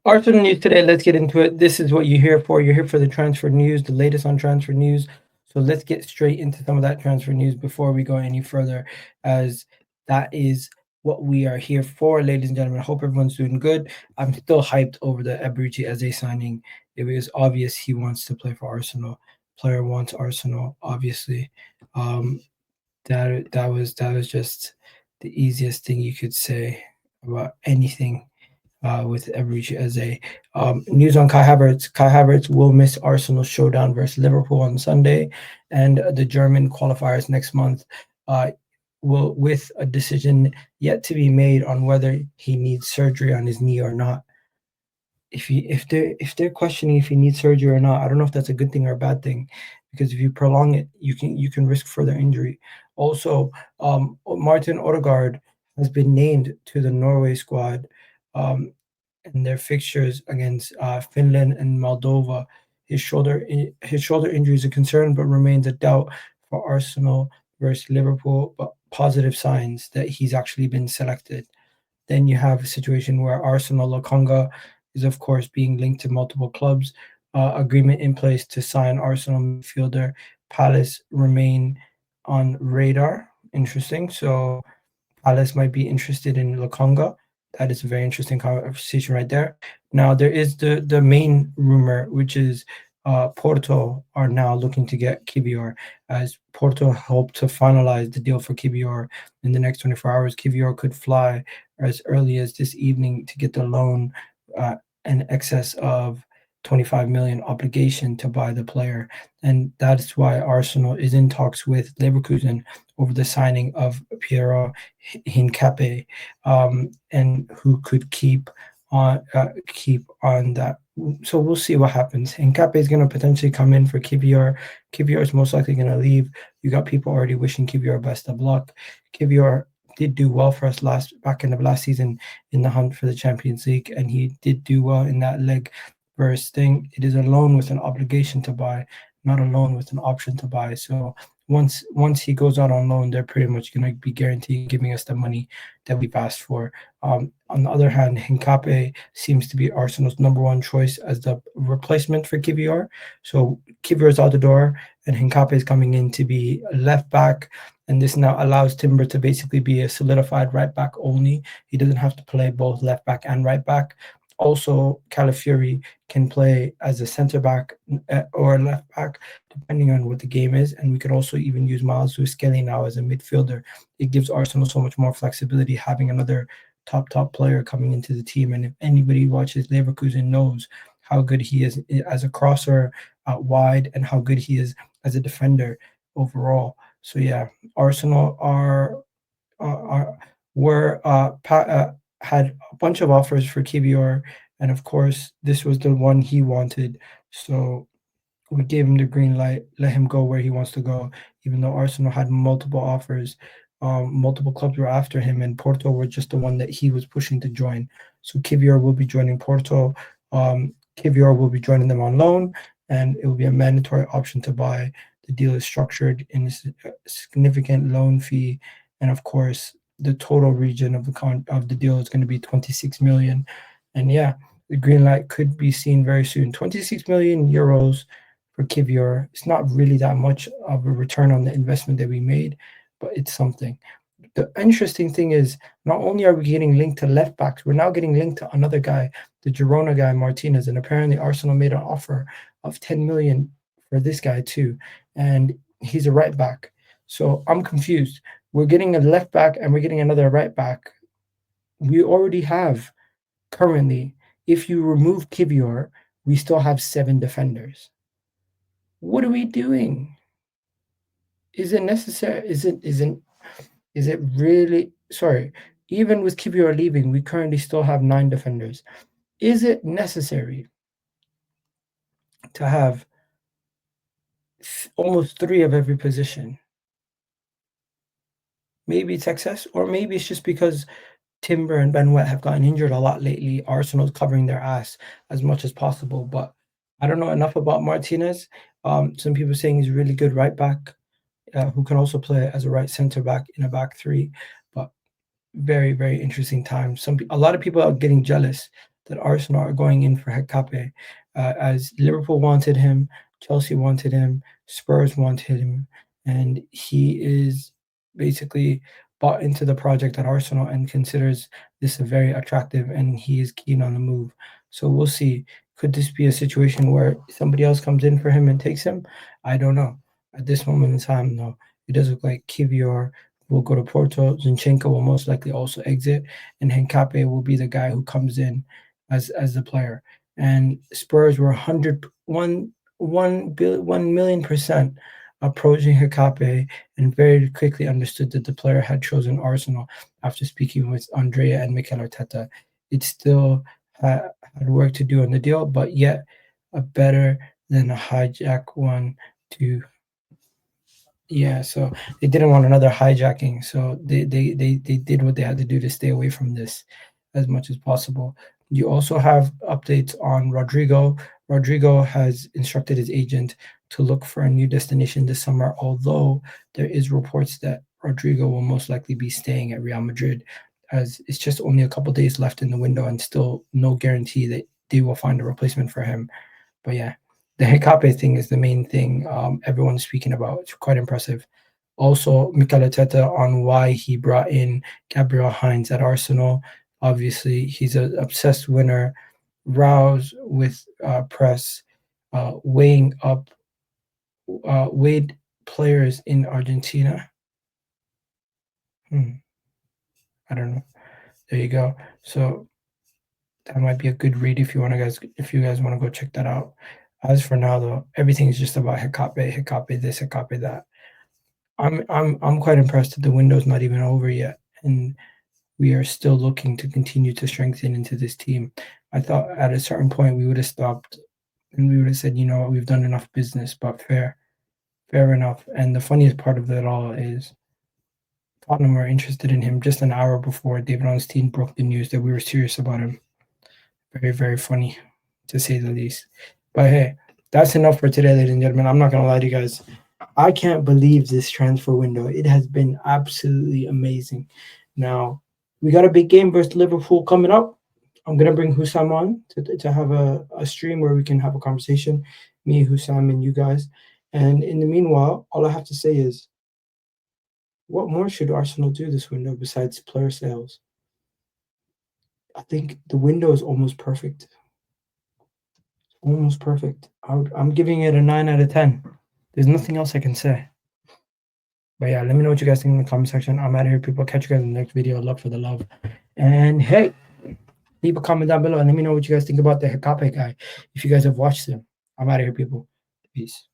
Arsenal news today. Let's get into it. This is what you're here for. You're here for the transfer news, the latest on transfer news. So let's get straight into some of that transfer news before we go any further, as that is what we are here for, ladies and gentlemen. I hope everyone's doing good. I'm still hyped over the Eberechi Eze signing. It was obvious he wants to play for Arsenal. Player wants Arsenal, obviously. Um, that was just the easiest thing you could say about anything with Eberechi Eze. News on Kai Havertz. Kai Havertz will miss Arsenal's showdown versus Liverpool on Sunday, and the German qualifiers next month. Uh, will with a decision yet to be made on whether he needs surgery on his knee or not. If they're questioning if he needs surgery or not, I don't know if that's a good thing or a bad thing, because if you prolong it, you can risk further injury. Also, Martin Odegaard has been named to the Norway squad. Um, in their fixtures against Finland and Moldova. His shoulder injury is a concern, but remains a doubt for Arsenal versus Liverpool. But positive signs that he's actually been selected. Then you have a situation where Arsenal Lokonga is, of course, being linked to multiple clubs. Agreement in place to sign Arsenal midfielder Palace remain on radar. Interesting. So Palace might be interested in Lokonga. That is a very interesting conversation right there. Now there is the main rumor, which is Porto are now looking to get Kiwior, as Porto hope to finalize the deal for Kiwior in the next 24 hours. Kiwior could fly as early as this evening to get the loan in excess of 25 million obligation to buy the player, and that's why Arsenal is in talks with Leverkusen over the signing of Piero Hincapie, and who could keep on that. So we'll see what happens. Hincapie is going to potentially come in for Kiwior. Kiwior is most likely going to leave. You got people already wishing Kiwior best of luck. Kiwior did do well for us back in the last season in the hunt for the Champions League, and he did do well in that leg versus thing. It is a loan with an obligation to buy, not a loan with an option to buy. So once he goes out on loan, they're pretty much going to be guaranteeing giving us the money that we've asked for. On the other hand, Hincapie seems to be Arsenal's number one choice as the replacement for Kiwior. So Kiwior is out the door, and Hincapie is coming in to be a left back. And this now allows Timber to basically be a solidified right back only. He doesn't have to play both left back and right back. Also, Calafiori can play as a center back or a left back, depending on what the game is. And we could also even use Miles Lewis-Skelly now as a midfielder. It gives Arsenal so much more flexibility having another top player coming into the team. And if anybody watches Leverkusen knows how good he is as a crosser out wide and how good he is as a defender overall. So yeah, Arsenal had a bunch of offers for Kiwior, and of course, this was the one he wanted. So we gave him the green light, let him go where he wants to go, even though Arsenal had multiple offers. Multiple clubs were after him, and Porto were just the one that he was pushing to join. So Kiwior will be joining Porto. Kiwior will be joining them on loan, and it will be a mandatory option to buy. The deal is structured in a significant loan fee, and of course, the total region of the deal is going to be 26 million. And yeah, the green light could be seen very soon. 26 million euros for Kiwior. It's not really that much of a return on the investment that we made, but it's something. The interesting thing is, not only are we getting linked to left backs, we're now getting linked to another guy, the Girona guy, Martínez, and apparently Arsenal made an offer of 10 million for this guy too, and he's a right back. So I'm confused. We're getting a left back and we're getting another right back. We already have currently, if you remove Kiwior, we still have 7 defenders. What are we doing? Is it necessary? Is it really? Sorry, even with Kiwior leaving, we currently still have 9 defenders. Is it necessary to have almost 3 of every position? Maybe it's excess, or maybe it's just because Timber and Ben White have gotten injured a lot lately. Arsenal's covering their ass as much as possible, but I don't know enough about Martínez. Some people saying he's a really good right back, who can also play as a right center back in a back three. But very, very interesting time. A lot of people are getting jealous that Arsenal are going in for Hincapie, as Liverpool wanted him, Chelsea wanted him, Spurs wanted him, and he is basically bought into the project at Arsenal and considers this a very attractive, and he is keen on the move. So we'll see. Could this be a situation where somebody else comes in for him and takes him? I don't know. At this moment in time, no. It does look like Kiwior will go to Porto. Zinchenko will most likely also exit, and Hincapie will be the guy who comes in as the player. And Spurs were 1,000,000% approaching Hincapie and very quickly understood that the player had chosen Arsenal after speaking with Andrea and Mikel Arteta. It still had work to do on the deal, but yet a better than a hijack one to yeah, so they didn't want another hijacking, so they did what they had to do to stay away from this as much as possible. You also have updates on Rodrigo. Rodrigo has instructed his agent to look for a new destination this summer, although there is reports that Rodrigo will most likely be staying at Real Madrid, as it's just only a couple days left in the window and still no guarantee that they will find a replacement for him. But yeah, the Hincapie thing is the main thing everyone's speaking about. It's quite impressive. Also, Mikel Arteta on why he brought in Gabriel Heinz at Arsenal. Obviously, he's an obsessed winner, rouse with press, weighing up, weighed players in Argentina. I don't know. There you go. So that might be a good read if you guys want to go check that out. As for now, though, everything is just about Hincapie, Hincapie this, Hincapie that. I'm quite impressed that the window's not even over yet, and we are still looking to continue to strengthen into this team. I thought at a certain point we would have stopped and we would have said, you know what, we've done enough business, but fair enough. And the funniest part of it all is Tottenham were interested in him just an hour before David Ornstein broke the news that we were serious about him. Very, very funny, to say the least. But hey, that's enough for today, ladies and gentlemen. I'm not gonna lie to you guys. I can't believe this transfer window. It has been absolutely amazing. Now, we got a big game versus Liverpool coming up. I'm gonna bring Hussam on to have a stream where we can have a conversation, me, Hussam, and you guys. And in the meanwhile, all I have to say is, what more should Arsenal do this window besides player sales? I think the window is almost perfect. Almost perfect. I'm giving it a 9 out of 10. There's nothing else I can say. But yeah, let me know what you guys think in the comment section. I'm out of here, people. Catch you guys in the next video. Love for the love. And hey, leave a comment down below and let me know what you guys think about the Hincapie guy. If you guys have watched him. I'm out of here, people. Peace.